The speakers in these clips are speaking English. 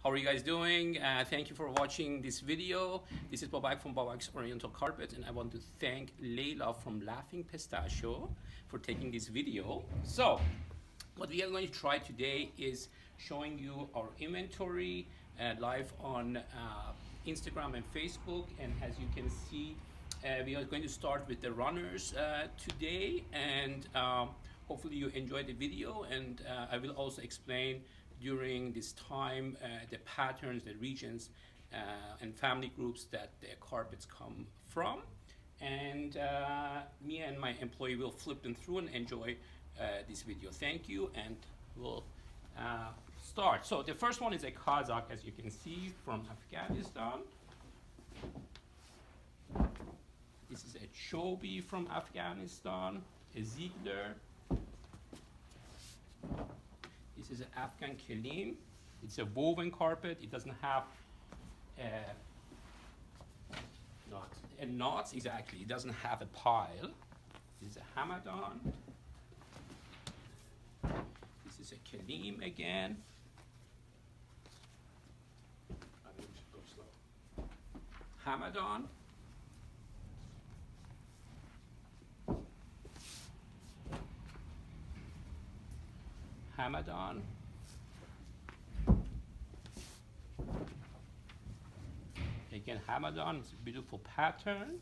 How are you guys doing? Thank you for watching this video. This is Babak from Babak's Oriental Carpet, and I want to thank Leila from Laughing Pistachio for taking this video. So, what we are going to try today is showing you our inventory live on Instagram and Facebook. And as you can see, we are going to start with the runners today, and hopefully you enjoyed the video. And I will also explain during this time the patterns, the regions, and family groups that the carpets come from. And me and my employee will flip them through and enjoy this video. Thank you, and we'll start. So the first one is a Kazakh, as you can see, from Afghanistan. This is a Chobi from Afghanistan, a Ziegler. This is an Afghan Kelim. It's a woven carpet. It doesn't have knots, exactly. It doesn't have a pile. This is a Hamadan. This is a Kelim again. Hamadan. Hamadan. Again, Hamadan. It's a beautiful pattern.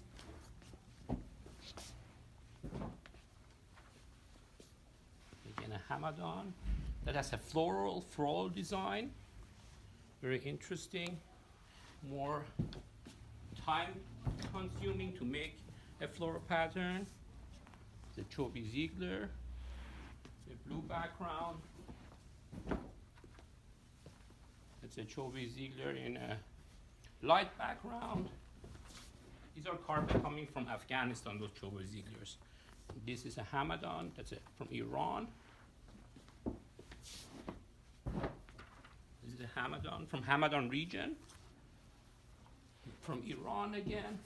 Again, a Hamadan that has a floral design. Very interesting. More time consuming to make a floral pattern. The Chobi Ziegler. The blue background. It's a Chobi Ziegler in a light background. These are carpet coming from Afghanistan, those Chobi Zieglers. This is a Hamadan, that's from Iran. This is a Hamadan from Hamadan region. From Iran again.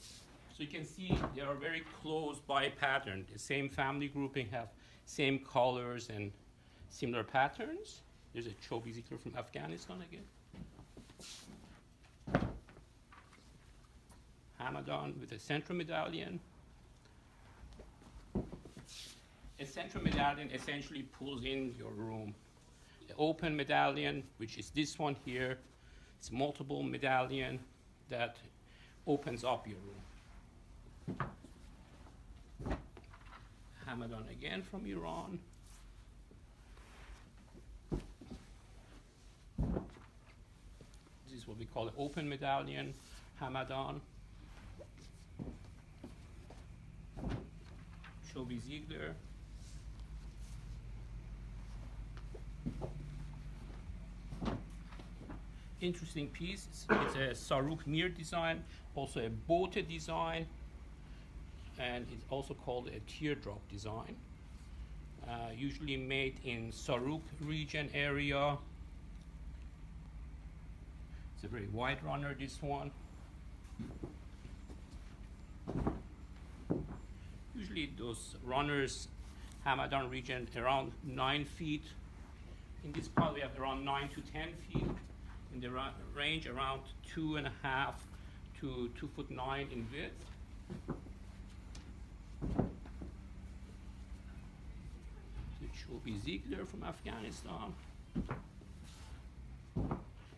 So you can see they are very close by pattern. The same family grouping have same colors and similar patterns. There's a Chobi Ziegler from Afghanistan again. Hamadan with a central medallion. A central medallion essentially pulls in your room. The open medallion, which is this one here, it's multiple medallion that opens up your room. Hamadan again from Iran. This is what we call an open medallion, Hamadan. Chobi Ziegler. Interesting piece. It's a Saruk Mir design, also a bote design, and it's also called a teardrop design. Usually made in Saruk region area. It's a very wide runner, this one. Usually those runners, Hamadan region, around 9 feet. In this part we have around 9 to 10 feet. In the range around 2.5 to 2'9" in width. The Chobi Ziegler from Afghanistan.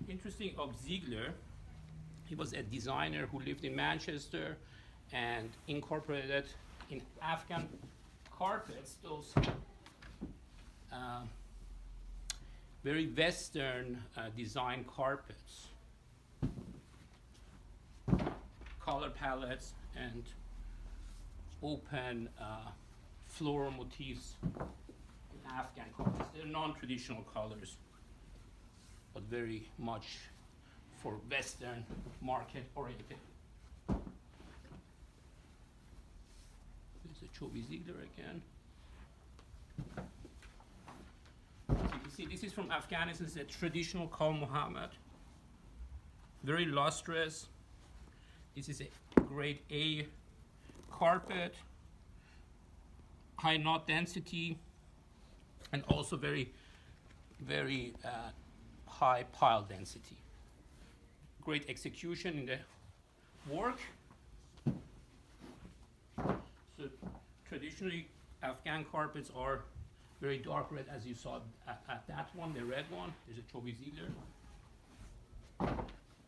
Interesting of Ziegler, he was a designer who lived in Manchester and incorporated in Afghan carpets those very Western design carpets, color palettes, and open floral motifs in Afghan carpets. They're non-traditional colors, but very much for Western market oriented. There's a Chobi Ziegler again. So you see, this is from Afghanistan. It's a traditional Kal Muhammad. Very lustrous. This is a grade A carpet, high knot density, and also very high pile density. great execution in the work. So traditionally, Afghan carpets are very dark red, as you saw at that one, the red one. There's a Chobi Ziegler.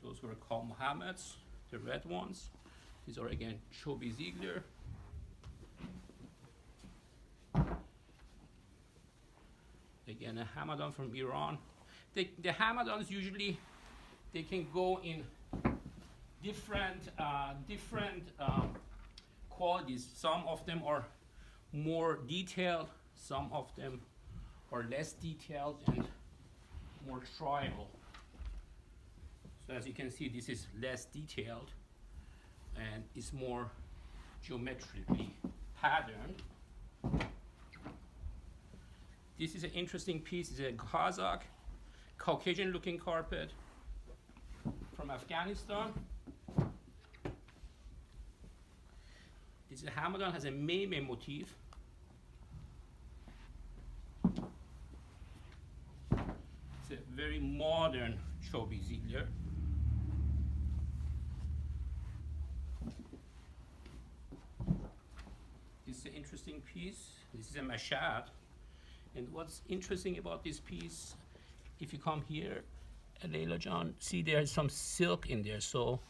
Those were called Mohammeds, the red ones. These are again Chobi Ziegler. Again, a Hamadan from Iran. The Hamadans usually, they can go in different qualities. Some of them are more detailed, some of them are less detailed and more tribal. So as you can see, this is less detailed and is more geometrically patterned. This is an interesting piece. It's a Kazakh, Caucasian looking carpet from Afghanistan. This Hamadan has a meme motif. It's a very modern Chobi Ziegler. This is an interesting piece. This is a Mashad. And what's interesting about this piece, if you come here, Leila John, see there's some silk in there. So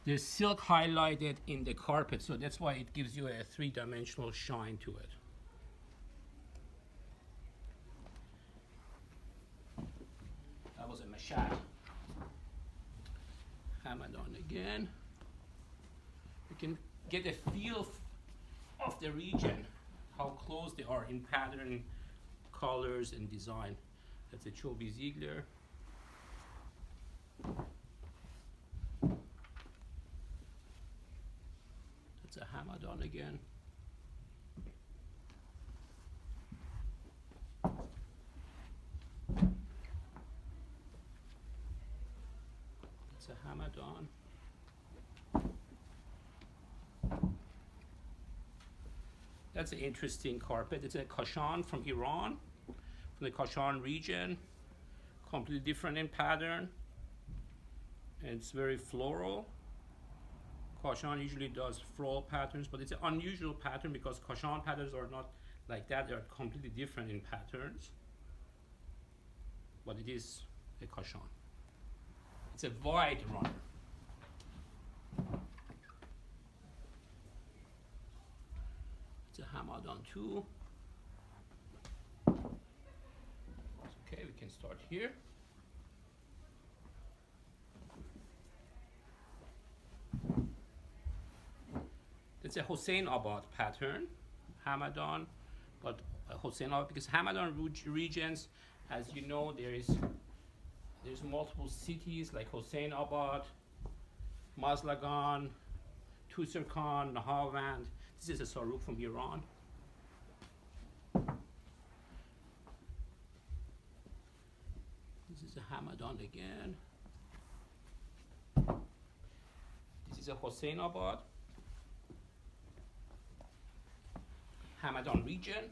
there's silk highlighted in the carpet. So that's why it gives you a three-dimensional shine to it. That was a Mashad. Hamadan again. You can get a feel of the region, how close they are in pattern, colors, and design. That's a Chobi Ziegler. That's a Hamadan again. That's a Hamadan. That's an interesting carpet. It's a Kashan from Iran, from the Kashan region. Completely different in pattern. And it's very floral. Kashan usually does floral patterns, but it's an unusual pattern because Kashan patterns are not like that. They are completely different in patterns. But it is a Kashan. It's a wide runner. It's a Hamadan too. Okay, we can start here. It's a Hossein Abad pattern, Hamadan, but Hossein Abad, because Hamadan regions, as you know, there's multiple cities like Hossein Abad, Mazlagan, Tusarkan, Nahavand. This is a Saruk from Iran. This is a Hamadan again. This is a Hossein Abad. Hamadan region.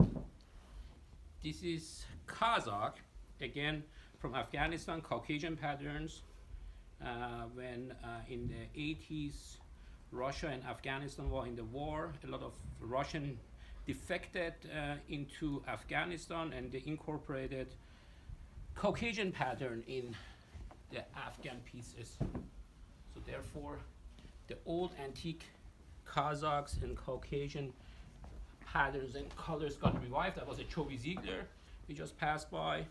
This is Kazakh, again from Afghanistan, Caucasian patterns. When in the 80s, Russia and Afghanistan were in the war, a lot of Russian defected into Afghanistan and they incorporated Caucasian pattern in the Afghan pieces. So therefore, the old antique Kazakhs and Caucasian patterns and colors got revived. That was a Chobi Ziegler we just passed by.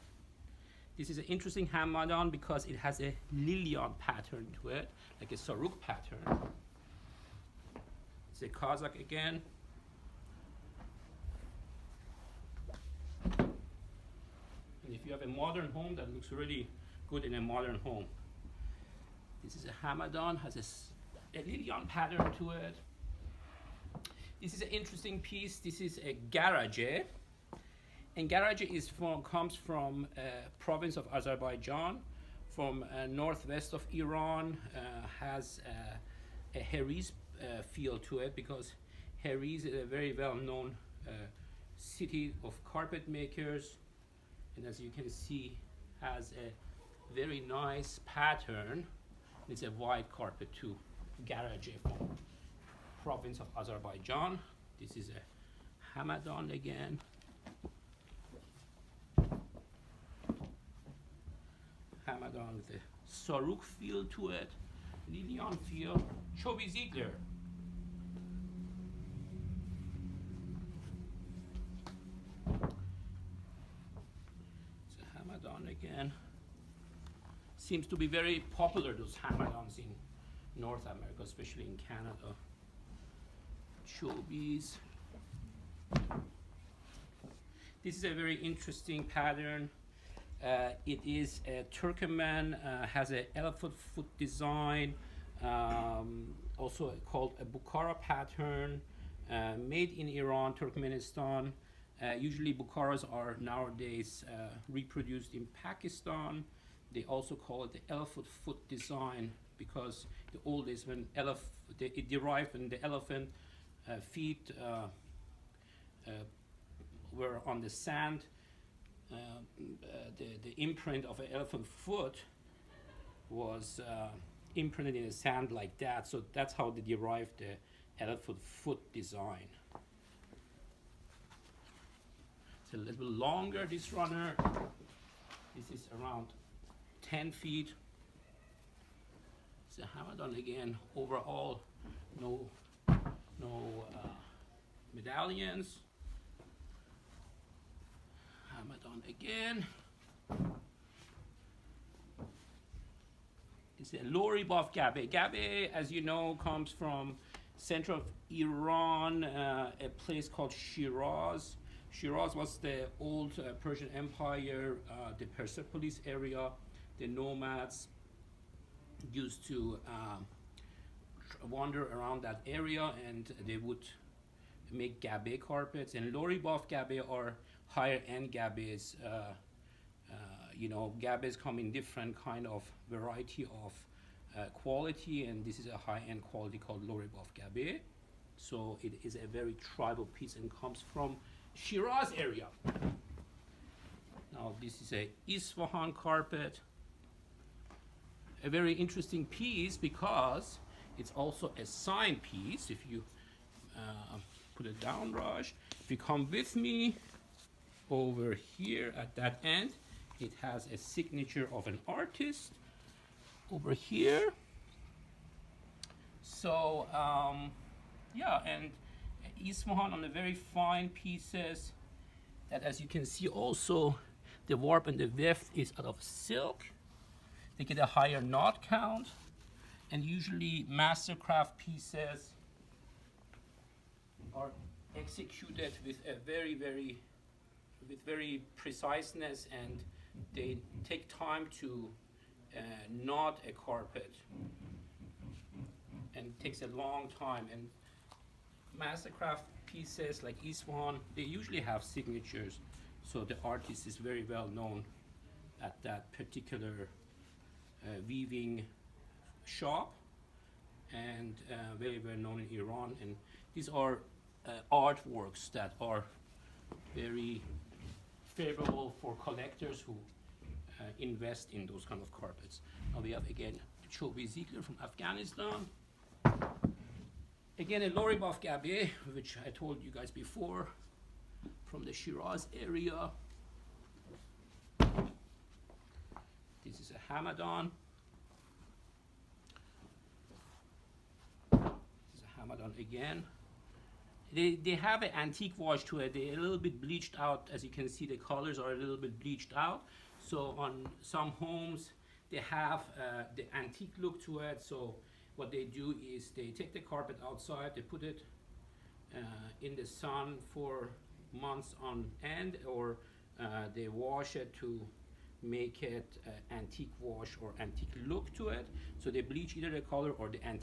This is an interesting Hamadan because it has a Lilian pattern to it, like a Saruk pattern. It's a Kazakh again. And if you have a modern home, that looks really good in a modern home. This is a Hamadan, has a Lilian pattern to it. This is an interesting piece. This is a Garage. And Garage comes from province of Azerbaijan, from northwest of Iran, has a Heriz feel to it because Heriz is a very well-known city of carpet makers, and as you can see, has a very nice pattern It's a white carpet too. Garage from province of Azerbaijan. This is a Hamadan again. Hamadan with a Saruk feel to it. Lilian feel. Chobi Ziegler. It's a Hamadan again. Seems to be very popular, those Hamadans in North America, especially in Canada. Chobis. This is a very interesting pattern. It is a Turkmen, has an elephant foot design, also called a Bukhara pattern, made in Iran, Turkmenistan. Usually Bukharas are nowadays reproduced in Pakistan. They also call it the elephant foot design because the old days when it derived when the elephant feet were on the sand. The imprint of an elephant foot was imprinted in the sand like that, so that's how they derived the elephant foot design. It's a little bit longer, this runner. This is around 10 feet. It's a Hamadan again. Overall, no medallions. Hamadan again. It's a Loribov Gabe. Gabe, as you know, comes from center of Iran, a place called Shiraz. Shiraz was the old Persian Empire, the Persepolis area. The nomads used to wander around that area, and they would make gabe carpets. And Loribov gabe are higher end gabes. You know, gabes come in different kind of variety of quality, and this is a high end quality called Loribov gabe. So it is a very tribal piece and comes from Shiraz area. Now this is a Isfahan carpet. A very interesting piece because it's also a sign piece. If you put it down, Raj, if you come with me over here at that end, it has a signature of an artist over here. So yeah, and Isfahan on the very fine pieces that, as you can see, also the warp and the weft is out of silk. They get a higher knot count, and usually mastercraft pieces are executed with a very preciseness, and they take time to knot a carpet, and it takes a long time. And mastercraft pieces like Isfahan, they usually have signatures, so the artist is very well known at that particular weaving shop, and very well known in Iran. And these are artworks that are very favorable for collectors who invest in those kind of carpets. Now we have again Chobi Ziegler from Afghanistan. Again a Loribov gabe, which I told you guys before, from the Shiraz area. This is a Hamadan. This is a Hamadan again. They have an antique wash to it. They're a little bit bleached out. As you can see, the colors are a little bit bleached out. So on some homes, they have the antique look to it. So what they do is they take the carpet outside, they put it in the sun for months on end, or they wash it to make it antique wash or antique look to it. So they bleach either the color or the antique